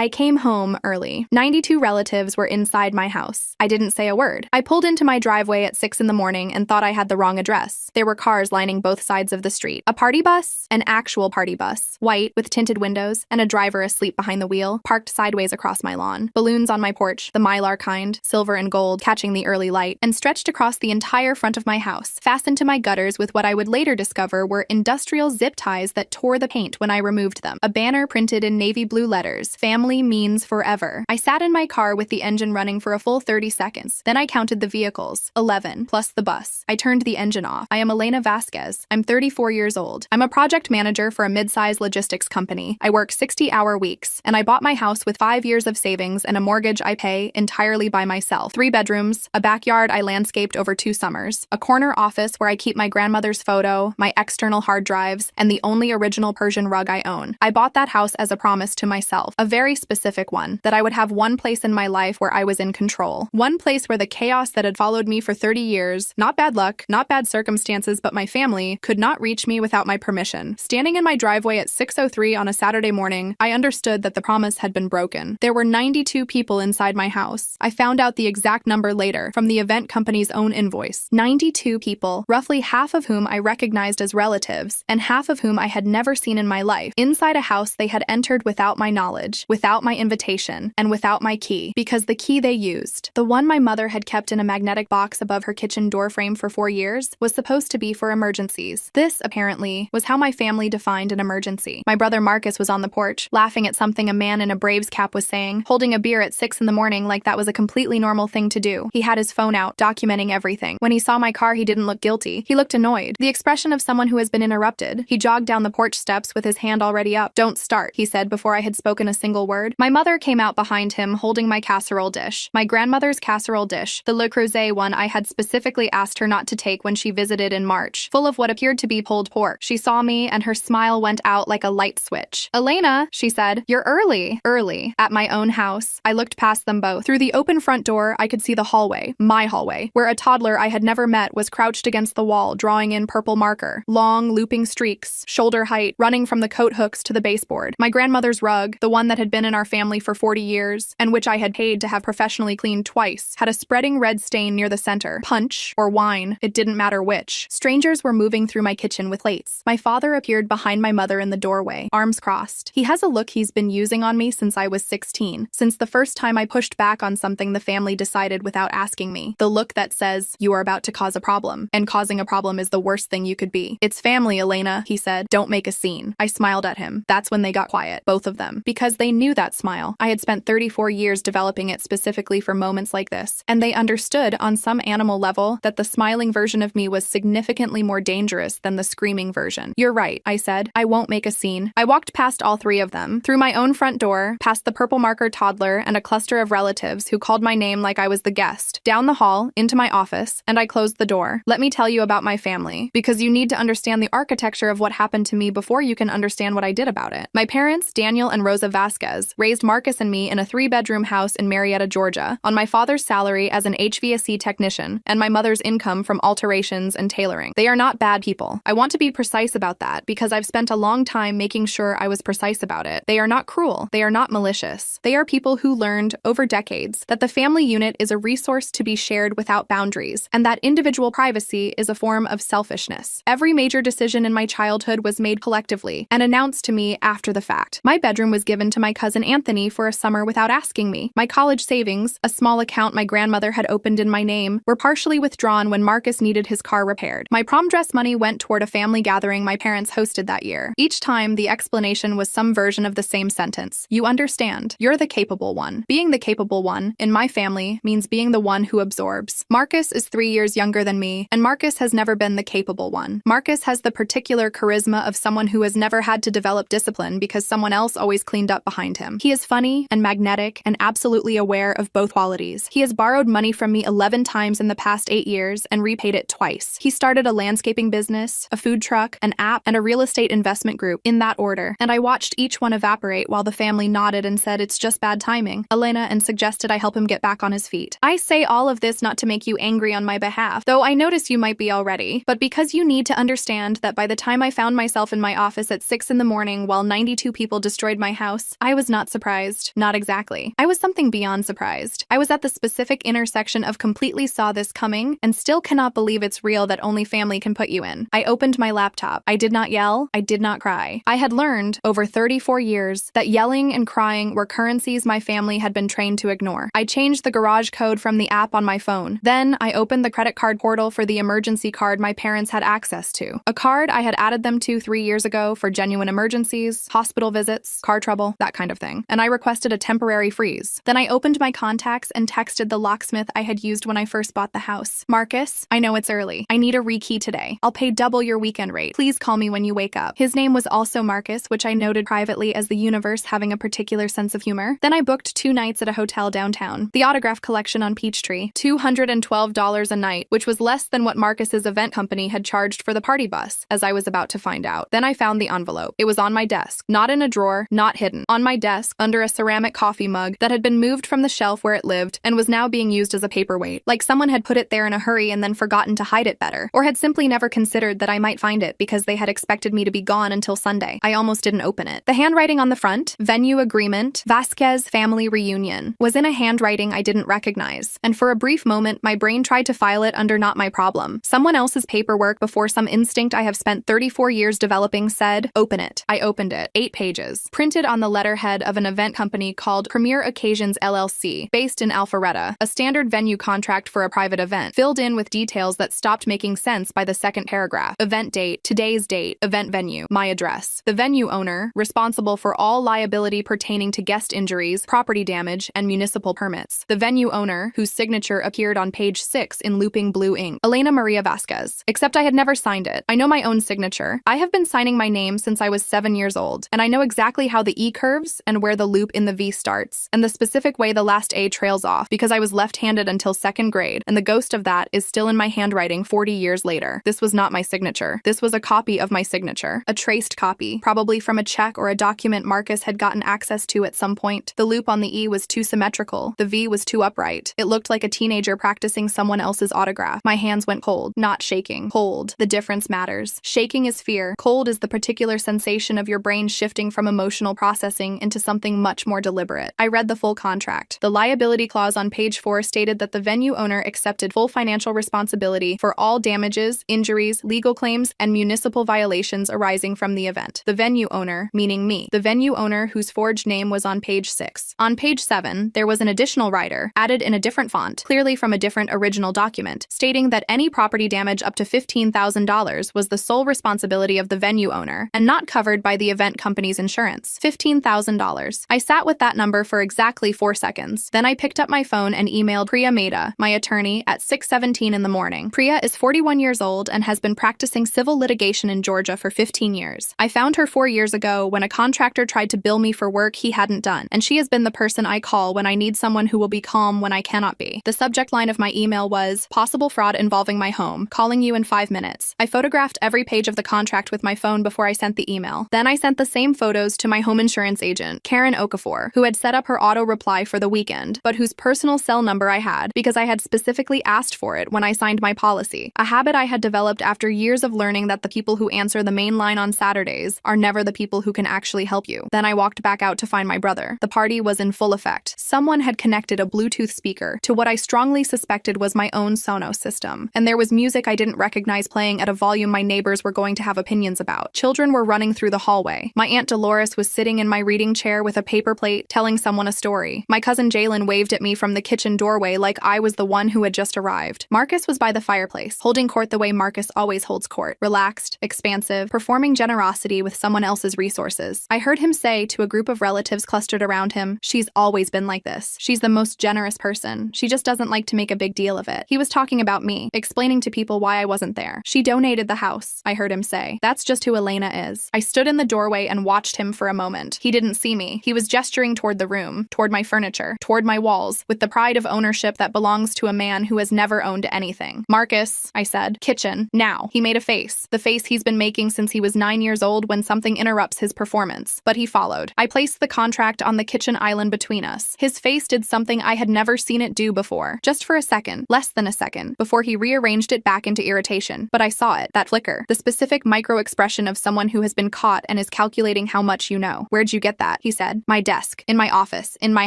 I came home early. 92 relatives were inside my house. I didn't say a word. I pulled into my driveway at 6 in the morning and thought I had the wrong address. There were cars lining both sides of the street. A party bus, an actual party bus, white with tinted windows, and a driver asleep behind the wheel, parked sideways across my lawn. Balloons on my porch, the mylar kind, silver and gold, catching the early light, and stretched across the entire front of my house, fastened to my gutters with what I would later discover were industrial zip ties that tore the paint when I removed them. A banner printed in navy blue letters, "Family means forever." I sat in my car with the engine running for a full 30 seconds. Then I counted the vehicles, 11, plus the bus. I turned the engine off. I am Elena Vasquez. I'm 34 years old. I'm a project manager for a mid-size logistics company. I work 60-hour weeks, and I bought my house with 5 years of savings and a mortgage I pay entirely by myself. 3 bedrooms, a backyard I landscaped over 2 summers, a corner office where I keep my grandmother's photo, my external hard drives, and the only original Persian rug I own. I bought that house as a promise to myself, a very specific one, that I would have one place in my life where I was in control. One place where the chaos that had followed me for 30 years, not bad luck, not bad circumstances, but my family, could not reach me without my permission. Standing in my driveway at 6:03 on a Saturday morning, I understood that the promise had been broken. There were 92 people inside my house. I found out the exact number later from the event company's own invoice. 92 people, roughly half of whom I recognized as relatives, and half of whom I had never seen in my life, inside a house they had entered without my knowledge, without my invitation, and without my key, because the key they used, the one my mother had kept in a magnetic box above her kitchen doorframe for 4 years, was supposed to be for emergencies. This, apparently, was how my family defined an emergency. My brother Marcus was on the porch, laughing at something a man in a Braves cap was saying, holding a beer at 6 in the morning like that was a completely normal thing to do. He had his phone out, documenting everything. When he saw my car, he didn't look guilty. He looked annoyed, the expression of someone who has been interrupted. He jogged down the porch steps with his hand already up. "Don't start," he said before I had spoken a single word. My mother came out behind him, holding my casserole dish. My grandmother's casserole dish, the Le Creuset one I had specifically asked her not to take when she visited in March, full of what appeared to be pulled pork. She saw me, and her smile went out like a light switch. "Elena," she said, "you're early." Early. At my own house. I looked past them both. Through the open front door, I could see the hallway, my hallway, where a toddler I had never met was crouched against the wall, drawing in purple marker. Long, looping streaks, shoulder height, running from the coat hooks to the baseboard. My grandmother's rug, the one that had been in our family for 40 years, and which I had paid to have professionally cleaned twice, had a spreading red stain near the center. Punch or wine, it didn't matter which. Strangers were moving through my kitchen with plates. My father appeared behind my mother in the doorway, arms crossed. He has a look he's been using on me since I was 16, since the first time I pushed back on something the family decided without asking me. The look that says, "You are about to cause a problem, and causing a problem is the worst thing you could be." "It's family, Elena," he said. "Don't make a scene." I smiled at him. That's when they got quiet, both of them, because they knew that smile. I had spent 34 years developing it specifically for moments like this, and they understood on some animal level that the smiling version of me was significantly more dangerous than the screaming version. "You're right," I said. "I won't make a scene." I walked past all 3 of them, through my own front door, past the purple marker toddler and a cluster of relatives who called my name like I was the guest, down the hall, into my office, and I closed the door. "Let me tell you about my family, because you need to understand the architecture of what happened to me before you can understand what I did about it." My parents, Daniel and Rosa Vasquez, raised Marcus and me in a 3-bedroom house in Marietta, Georgia, on my father's salary as an HVAC technician and my mother's income from alterations and tailoring. They are not bad people. I want to be precise about that because I've spent a long time making sure I was precise about it. They are not cruel. They are not malicious. They are people who learned, over decades, that the family unit is a resource to be shared without boundaries, and that individual privacy is a form of selfishness. Every major decision in my childhood was made collectively and announced to me after the fact. My bedroom was given to my cousin Anthony for a summer without asking me. My college savings, a small account my grandmother had opened in my name, were partially withdrawn when Marcus needed his car repaired. My prom dress money went toward a family gathering my parents hosted that year. Each time, the explanation was some version of the same sentence. "You understand. You're the capable one." Being the capable one, in my family, means being the one who absorbs. Marcus is 3 years younger than me, and Marcus has never been the capable one. Marcus has the particular charisma of someone who has never had to develop discipline because someone else always cleaned up behind him. He is funny and magnetic and absolutely aware of both qualities. He has borrowed money from me 11 times in the past 8 years and repaid it twice. He started a landscaping business, a food truck, an app, and a real estate investment group, in that order, and I watched each one evaporate while the family nodded and said it's just bad timing, Elena, and suggested I help him get back on his feet. I say all of this not to make you angry on my behalf, though I notice you might be already, but because you need to understand that by the time I found myself in my office at 6 in the morning while 92 people destroyed my house, I was was not surprised. Not exactly. I was something beyond surprised. I was at the specific intersection of completely saw this coming and still cannot believe it's real that only family can put you in. I opened my laptop. I did not yell. I did not cry. I had learned, over 34 years, that yelling and crying were currencies my family had been trained to ignore. I changed the garage code from the app on my phone. Then, I opened the credit card portal for the emergency card my parents had access to. A card I had added them to 3 years ago for genuine emergencies, hospital visits, car trouble, that kind of thing. And I requested a temporary freeze. Then I opened my contacts and texted the locksmith I had used when I first bought the house. Marcus, I know it's early. I need a rekey today. I'll pay double your weekend rate. Please call me when you wake up. His name was also Marcus, which I noted privately as the universe having a particular sense of humor. Then I booked 2 nights at a hotel downtown. The Autograph Collection on Peachtree. $212 a night, which was less than what Marcus's event company had charged for the party bus, as I was about to find out. Then I found the envelope. It was on my desk. Not in a drawer, not hidden. On my desk, under a ceramic coffee mug that had been moved from the shelf where it lived and was now being used as a paperweight. Like someone had put it there in a hurry and then forgotten to hide it better. Or had simply never considered that I might find it because they had expected me to be gone until Sunday. I almost didn't open it. The handwriting on the front, venue agreement, Vasquez family reunion, was in a handwriting I didn't recognize. And for a brief moment, my brain tried to file it under not my problem. Someone else's paperwork before some instinct I have spent 34 years developing said, open it. I opened it. 8 pages. Printed on the letterhead of an event company called Premier Occasions LLC, based in Alpharetta, a standard venue contract for a private event, filled in with details that stopped making sense by the second paragraph. Event date, today's date, event venue, my address. The venue owner, responsible for all liability pertaining to guest injuries, property damage, and municipal permits. The venue owner, whose signature appeared on page 6 in looping blue ink. Elena Maria Vasquez. Except I had never signed it. I know my own signature. I have been signing my name since I was 7 years old, and I know exactly how the E curves and where the loop in the V starts, and the specific way the last A trails off, because I was left-handed until 2nd grade, and the ghost of that is still in my handwriting 40 years later. This was not my signature. This was a copy of my signature. A traced copy, probably from a check or a document Marcus had gotten access to at some point. The loop on the E was too symmetrical. The V was too upright. It looked like a teenager practicing someone else's autograph. My hands went cold, not shaking. Cold. The difference matters. Shaking is fear. Cold is the particular sensation of your brain shifting from emotional processing into something much more deliberate. I read the full contract. The liability clause on page 4 stated that the venue owner accepted full financial responsibility for all damages, injuries, legal claims, and municipal violations arising from the event. The venue owner, meaning me. The venue owner whose forged name was on page 6. On page 7, there was an additional rider, added in a different font, clearly from a different original document, stating that any property damage up to $15,000 was the sole responsibility of the venue owner, and not covered by the event company's insurance. $15,000. I sat with that number for exactly 4 seconds. Then I picked up my phone and emailed Priya Mehta, my attorney, at 6:17 in the morning. Priya is 41 years old and has been practicing civil litigation in Georgia for 15 years. I found her 4 years ago when a contractor tried to bill me for work he hadn't done, and she has been the person I call when I need someone who will be calm when I cannot be. The subject line of my email was, possible fraud involving my home, calling you in 5 minutes. I photographed every page of the contract with my phone before I sent the email. Then I sent the same photos to my home insurance agent, Karen Okafor, who had set up her auto reply for the weekend, but whose personal cell number I had because I had specifically asked for it when I signed my policy, a habit I had developed after years of learning that the people who answer the main line on Saturdays are never the people who can actually help you. Then I walked back out to find my brother. The party was in full effect. Someone had connected a Bluetooth speaker to what I strongly suspected was my own Sonos system, and there was music I didn't recognize playing at a volume my neighbors were going to have opinions about. Children were running through the hallway. My Aunt Dolores was sitting in my reading chair with a paper plate, telling someone a story. My cousin Jalen waved at me from the kitchen doorway like I was the one who had just arrived. Marcus was by the fireplace, holding court the way Marcus always holds court, relaxed, expansive, performing generosity with someone else's resources. I heard him say to a group of relatives clustered around him, she's always been like this. She's the most generous person. She just doesn't like to make a big deal of it. He was talking about me, explaining to people why I wasn't there. She donated the house, I heard him say. That's just who Elena is. I stood in the doorway and watched him for a moment. He didn't see me. He was gesturing toward the room, toward my furniture, toward my walls, with the pride of ownership that belongs to a man who has never owned anything. Marcus, I said, kitchen, now. He made a face, the face he's been making since he was 9 years old when something interrupts his performance. But he followed. I placed the contract on the kitchen island between us. His face did something I had never seen it do before. Just for a second, less than a second, before he rearranged it back into irritation. But I saw it, that flicker, the specific micro-expression of someone who has been caught and is calculating how much you know. Where'd you get that? that? He said. My desk, in my office, in my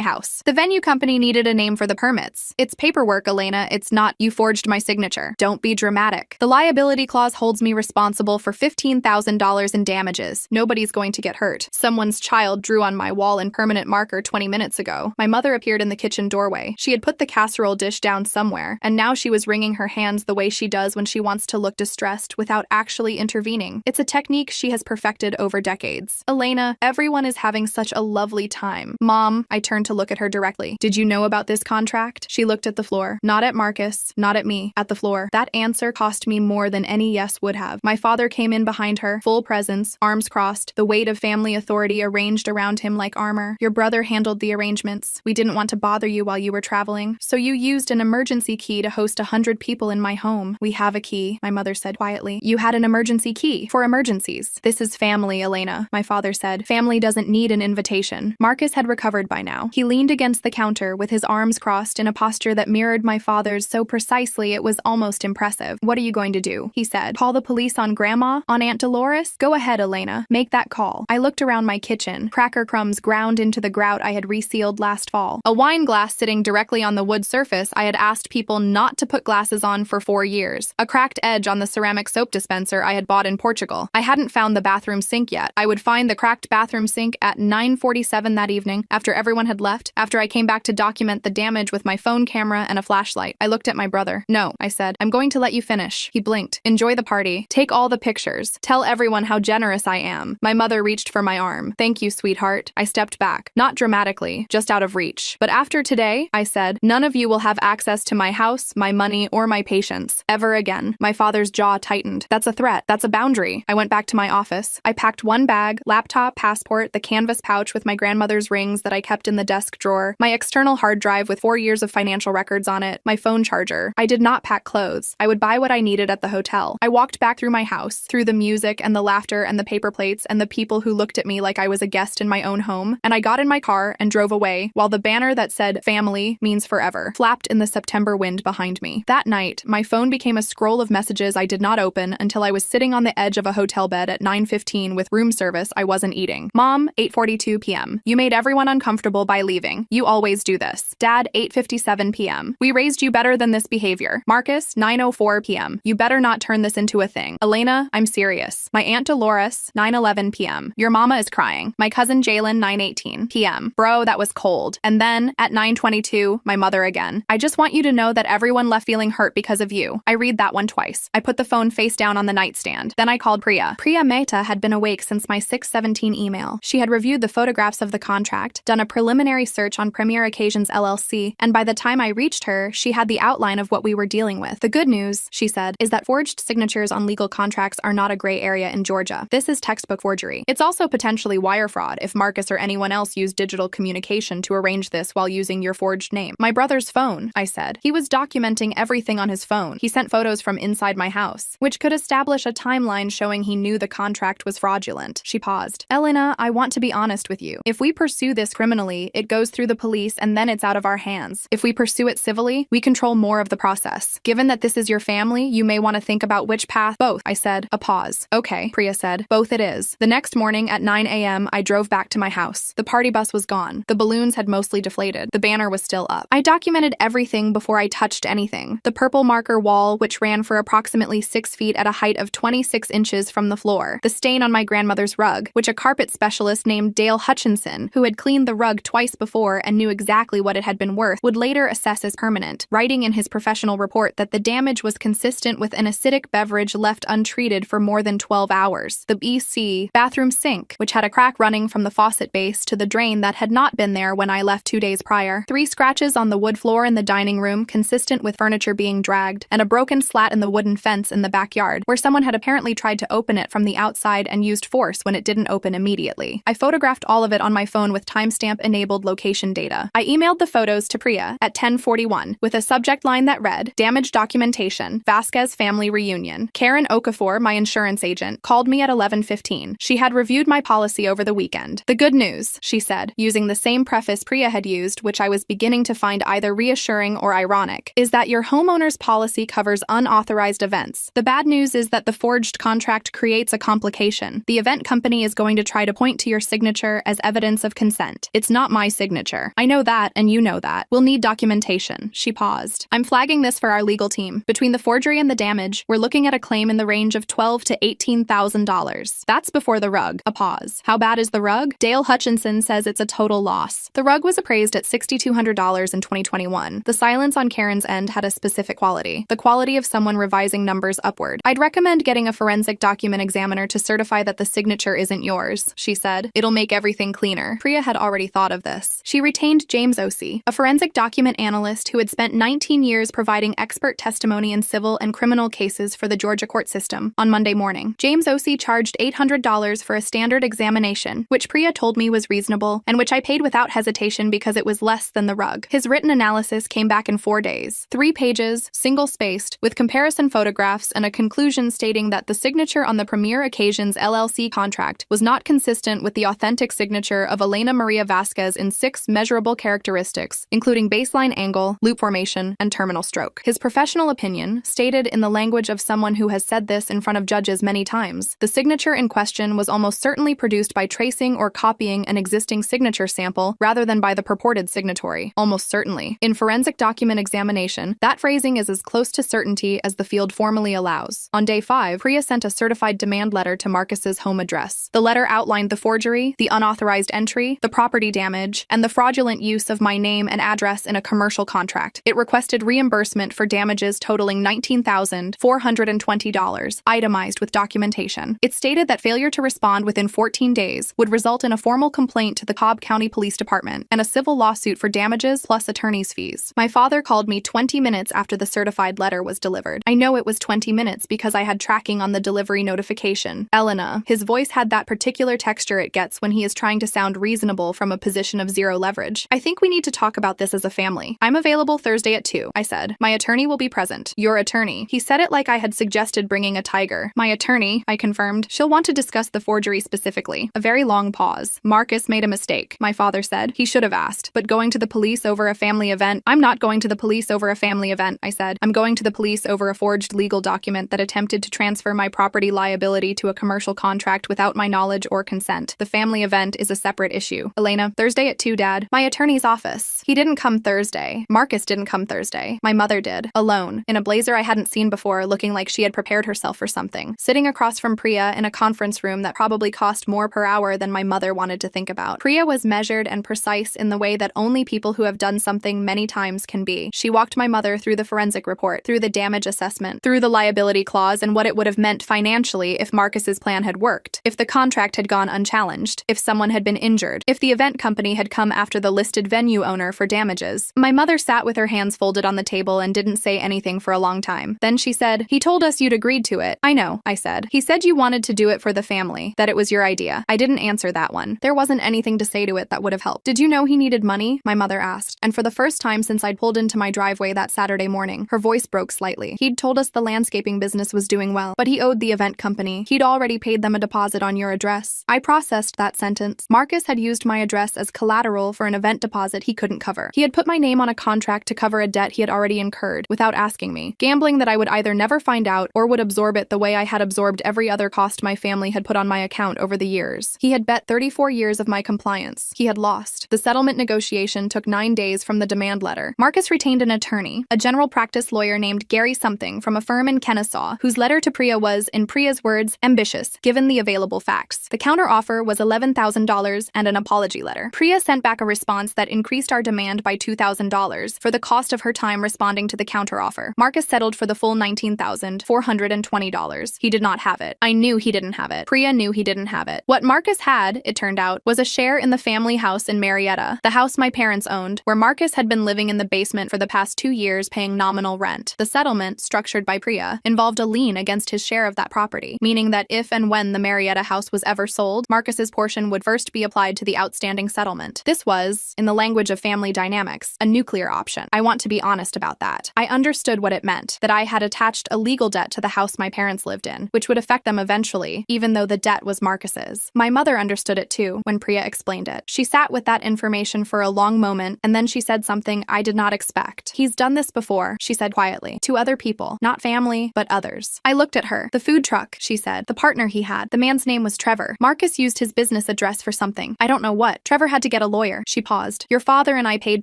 house. The venue company needed a name for the permits. It's paperwork, Elena. It's not, you forged my signature. Don't be dramatic. The liability clause holds me responsible for $15,000 in damages. Nobody's going to get hurt. Someone's child drew on my wall in permanent marker 20 minutes ago. My mother appeared in the kitchen doorway. She had put the casserole dish down somewhere, and now she was wringing her hands the way she does when she wants to look distressed without actually intervening. It's a technique she has perfected over decades. Elena, everyone is having such a lovely time. Mom, I turned to look at her directly. Did you know about this contract? She looked at the floor. Not at Marcus, not at me, at the floor. That answer cost me more than any yes would have. My father came in behind her, full presence, arms crossed, the weight of family authority arranged around him like armor. Your brother handled the arrangements. We didn't want to bother you while you were traveling, so you used an emergency key to host 100 people in my home. We have a key, my mother said quietly. You had an emergency key for emergencies. This is family, Elena, my father said. Family doesn't need an invitation. Marcus had recovered by now. He leaned against the counter with his arms crossed in a posture that mirrored my father's so precisely it was almost impressive. What are you going to do? He said. Call the police on Grandma? On Aunt Dolores? Go ahead, Elena. Make that call. I looked around my kitchen. Cracker crumbs ground into the grout I had resealed last fall. A wine glass sitting directly on the wood surface I had asked people not to put glasses on for 4 years. A cracked edge on the ceramic soap dispenser I had bought in Portugal. I hadn't found the bathroom sink yet. I would find the cracked bathroom sink at 9:47 that evening, after everyone had left, after I came back to document the damage with my phone camera and a flashlight. I looked at my brother. No, I said. I'm going to let you finish. He blinked. Enjoy the party. Take all the pictures. Tell everyone how generous I am. My mother reached for my arm. Thank you, sweetheart. I stepped back. Not dramatically, just out of reach. But after today, I said, none of you will have access to my house, my money, or my patience. Ever again. My father's jaw tightened. That's a threat. That's a boundary. I went back to my office. I packed one bag, laptop, passport, the canvas pouch with my grandmother's rings that I kept in the desk drawer, my external hard drive with 4 years of financial records on it, my phone charger. I did not pack clothes. I would buy what I needed at the hotel. I walked back through my house, through the music and the laughter and the paper plates and the people who looked at me like I was a guest in my own home, and I got in my car and drove away, while the banner that said "Family means forever" flapped in the September wind behind me. That night, my phone became a scroll of messages I did not open until I was sitting on the edge of a hotel bed at 9:15 with room service I wasn't eating. Mom, 8:42 p.m. You made everyone uncomfortable by leaving. You always do this. Dad, 8:57 p.m. We raised you better than this behavior. Marcus, 9:04 p.m. You better not turn this into a thing. Elena, I'm serious. My Aunt Dolores, 9:11 p.m. Your mama is crying. My cousin Jalen, 9:18 p.m. Bro, that was cold. And then, at 9:22, my mother again. I just want you to know that everyone left feeling hurt because of you. I read that one twice. I put the phone face down on the nightstand. Then I called Priya. Priya Mehta had been awake since my 6:17 email. She had reviewed the photographs of the contract, done a preliminary search on Premier Occasions LLC, and by the time I reached her, she had the outline of what we were dealing with. The good news, she said, is that forged signatures on legal contracts are not a gray area in Georgia. This is textbook forgery. It's also potentially wire fraud if Marcus or anyone else used digital communication to arrange this while using your forged name. My brother's phone, I said. He was documenting everything on his phone. He sent photos from inside my house, which could establish a timeline showing he knew the contract was fraudulent. She paused. Elena, I want to be honest with you. If we pursue this criminally, it goes through the police and then it's out of our hands. If we pursue it civilly, we control more of the process. Given that this is your family, you may want to think about which path. Both, I said. A pause. Okay, Priya said. Both it is. The next morning at 9 a.m., I drove back to my house. The party bus was gone. The balloons had mostly deflated. The banner was still up. I documented everything before I touched anything. The purple marker wall, which ran for approximately 6 feet at a height of 26 inches from the floor. The stain on my grandmother's rug, which a carpet specialist named Dale Hutchinson, who had cleaned the rug twice before and knew exactly what it had been worth, would later assess as permanent, writing in his professional report that the damage was consistent with an acidic beverage left untreated for more than 12 hours. The BC bathroom sink, which had a crack running from the faucet base to the drain that had not been there when I left 2 days prior. 3 scratches on the wood floor in the dining room, consistent with furniture being dragged, and a broken slat in the wooden fence in the backyard, where someone had apparently tried to open it from the outside and used force when it didn't open immediately. I photographed all of it on my phone with timestamp-enabled location data. I emailed the photos to Priya at 10:41 with a subject line that read, "Damage documentation, Vasquez family reunion." Karen Okafor, my insurance agent, called me at 11:15. She had reviewed my policy over the weekend. "The good news," she said, using the same preface Priya had used, which I was beginning to find either reassuring or ironic, "is that your homeowner's policy covers unauthorized events. The bad news is that the forged contract creates a complication. The event company is going to try to point to your signature signature as evidence of consent. It's not my signature. I know that, and you know that. We'll need documentation. She paused. I'm flagging this for our legal team. Between the forgery and the damage, we're looking at a claim in the range of $12,000 to $18,000. That's before the rug. A pause. How bad is the rug? Dale Hutchinson says it's a total loss. The rug was appraised at $6,200 in 2021. The silence on Karen's end had a specific quality. The quality of someone revising numbers upward. I'd recommend getting a forensic document examiner to certify that the signature isn't yours, she said. It'll make everything cleaner. Priya had already thought of this. She retained James Ossie, a forensic document analyst who had spent 19 years providing expert testimony in civil and criminal cases for the Georgia court system, on Monday morning. James Ossie charged $800 for a standard examination, which Priya told me was reasonable, and which I paid without hesitation because it was less than the rug. His written analysis came back in 4 days. 3 pages, single-spaced, with comparison photographs and a conclusion stating that the signature on the Premier Occasions LLC contract was not consistent with the authentic signature of Elena Maria Vasquez in 6 measurable characteristics, including baseline angle, loop formation, and terminal stroke. His professional opinion, stated in the language of someone who has said this in front of judges many times, the signature in question was almost certainly produced by tracing or copying an existing signature sample rather than by the purported signatory. Almost certainly. In forensic document examination, that phrasing is as close to certainty as the field formally allows. On day 5, Priya sent a certified demand letter to Marcus's home address. The letter outlined the forgery, the unauthorized entry, the property damage, and the fraudulent use of my name and address in a commercial contract. It requested reimbursement for damages totaling $19,420, itemized with documentation. It stated that failure to respond within 14 days would result in a formal complaint to the Cobb County Police Department and a civil lawsuit for damages plus attorney's fees. My father called me 20 minutes after the certified letter was delivered. I know it was 20 minutes because I had tracking on the delivery notification. Elena. His voice had that particular texture it gets when he is trying to sound reasonable from a position of zero leverage. I think we need to talk about this as a family. I'm available Thursday at 2, I said. My attorney will be present. Your attorney. He said it like I had suggested bringing a tiger. My attorney, I confirmed. She'll want to discuss the forgery specifically. A very long pause. Marcus made a mistake, my father said. He should have asked. But going to the police over a family event? I'm not going to the police over a family event, I said. I'm going to the police over a forged legal document that attempted to transfer my property liability to a commercial contract without my knowledge or consent. The family event is a separate issue. Elena, Thursday at 2, Dad. My attorney's office. He didn't come Thursday. Marcus didn't come Thursday. My mother did. Alone. In a blazer I hadn't seen before, looking like she had prepared herself for something. Sitting across from Priya in a conference room that probably cost more per hour than my mother wanted to think about. Priya was measured and precise in the way that only people who have done something many times can be. She walked my mother through the forensic report, through the damage assessment, through the liability clause and what it would have meant financially if Marcus's plan had worked, if the contract had gone unchallenged, if someone had been injured, if the event company had come after the listed venue owner for damages. My mother sat with her hands folded on the table and didn't say anything for a long time. Then she said, "He told us you'd agreed to it." "I know," I said. "He said you wanted to do it for the family, that it was your idea." I didn't answer that one. There wasn't anything to say to it that would have helped. "Did you know he needed money?" my mother asked. And for the first time since I'd pulled into my driveway that Saturday morning, her voice broke slightly. "He'd told us the landscaping business was doing well, but he owed the event company. He'd already paid them a deposit on your address." I processed that sentence. Marcus had used my address as collateral for an event deposit he couldn't cover. He had put my name on a contract to cover a debt he had already incurred, without asking me, gambling that I would either never find out or would absorb it the way I had absorbed every other cost my family had put on my account over the years. He had bet 34 years of my compliance. He had lost. The settlement negotiation took 9 days from the demand letter. Marcus retained an attorney, a general practice lawyer named Gary Something from a firm in Kennesaw, whose letter to Priya was, in Priya's words, ambitious, given the available facts. The counteroffer was $11,000 and an apology letter. Priya sent back a response that increased our demand by $2,000 for the cost of her time responding to the counteroffer. Marcus settled for the full $19,420. He did not have it. I knew he didn't have it. Priya knew he didn't have it. What Marcus had, it turned out, was a share in the family house in Marietta, the house my parents owned, where Marcus had been living in the basement for the past 2 years paying nominal rent. The settlement, structured by Priya, involved a lien against his share of that property, meaning that if and when the Marietta house was ever sold, Marcus's portion would first be applied to the outstanding settlement. This was, in the language of family dynamics, a nuclear option. I want to be honest about that. I understood what it meant, that I had attached a legal debt to the house my parents lived in, which would affect them eventually, even though the debt was Marcus's. My mother understood it too, when Priya explained it. She sat with that information for a long moment, and then she said something I did not expect. "He's done this before," she said quietly, "to other people. Not family, but others." I looked at her. "The food truck," she said. "The partner he had. The man's name was Trevor. Marcus used his business this address for something. I don't know what. Trevor had to get a lawyer. She paused. Your father and I paid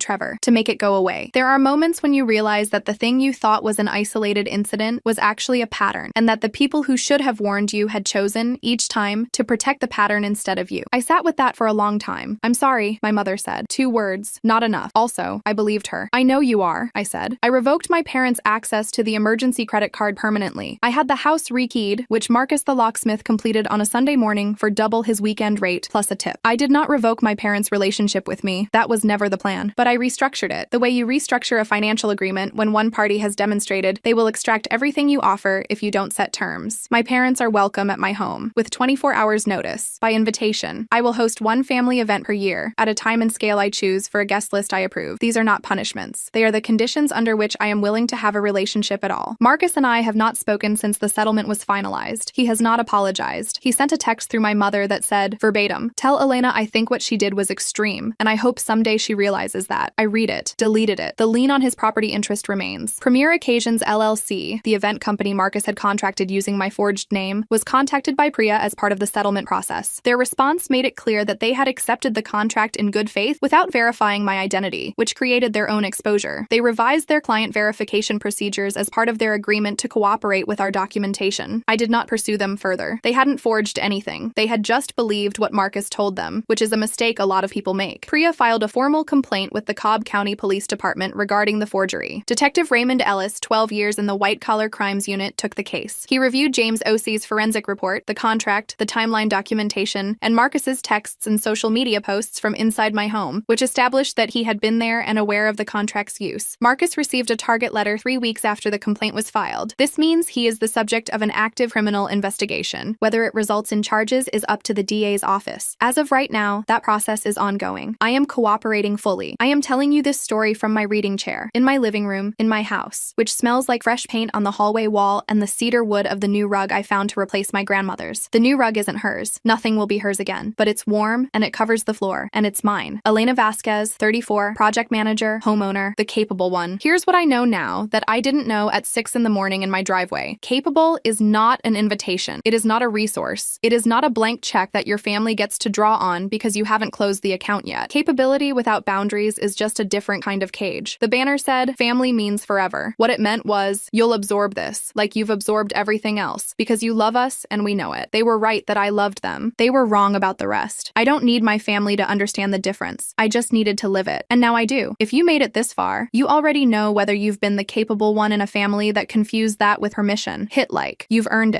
Trevor to make it go away. There are moments when you realize that the thing you thought was an isolated incident was actually a pattern, and that the people who should have warned you had chosen, each time, to protect the pattern instead of you. I sat with that for a long time. I'm sorry, my mother said. 2 words, not enough. Also, I believed her. I know you are, I said. I revoked my parents' access to the emergency credit card permanently. I had the house rekeyed, which Marcus the locksmith completed on a Sunday morning for double his weekend rate plus a tip. I did not revoke my parents' relationship with me. That was never the plan. But I restructured it. The way you restructure a financial agreement when one party has demonstrated they will extract everything you offer if you don't set terms. My parents are welcome at my home, with 24 hours notice, by invitation. I will host one family event per year, at a time and scale I choose for a guest list I approve. These are not punishments. They are the conditions under which I am willing to have a relationship at all. Marcus and I have not spoken since the settlement was finalized. He has not apologized. He sent a text through my mother that said, verbatim, "Tell Elena I think what she did was extreme, and I hope someday she realizes that." I read it, deleted it. The lien on his property interest remains. Premier Occasions LLC, the event company Marcus had contracted using my forged name, was contacted by Priya as part of the settlement process. Their response made it clear that they had accepted the contract in good faith without verifying my identity, which created their own exposure. They revised their client verification procedures as part of their agreement to cooperate with our documentation. I did not pursue them further. They hadn't forged anything. They had just believed what Marcus told them, which is a mistake a lot of people make. Priya filed a formal complaint with the Cobb County Police Department regarding the forgery. Detective Raymond Ellis, 12 years in the white-collar crimes unit, took the case. He reviewed James Osie's forensic report, the contract, the timeline documentation, and Marcus's texts and social media posts from inside my home, which established that he had been there and aware of the contract's use. Marcus received a target letter 3 weeks after the complaint was filed. This means he is the subject of an active criminal investigation. Whether it results in charges is up to the DA's office. As of right now, that process is ongoing. I am cooperating fully. I am telling you this story from my reading chair, in my living room, in my house, which smells like fresh paint on the hallway wall and the cedar wood of the new rug I found to replace my grandmother's. The new rug isn't hers. Nothing will be hers again. But it's warm, and it covers the floor, and it's mine. Elena Vasquez, 34, project manager, homeowner, the capable one. Here's what I know now that I didn't know at 6 in the morning in my driveway. Capable is not an invitation. It is not a resource. It is not a blank check that your family gets to draw on because you haven't closed the account yet. Capability without boundaries is just a different kind of cage. The banner said, family means forever. What it meant was, you'll absorb this, like you've absorbed everything else, because you love us and we know it. They were right that I loved them. They were wrong about the rest. I don't need my family to understand the difference. I just needed to live it. And now I do. If you made it this far, you already know whether you've been the capable one in a family that confused that with permission. Hit like. You've earned it.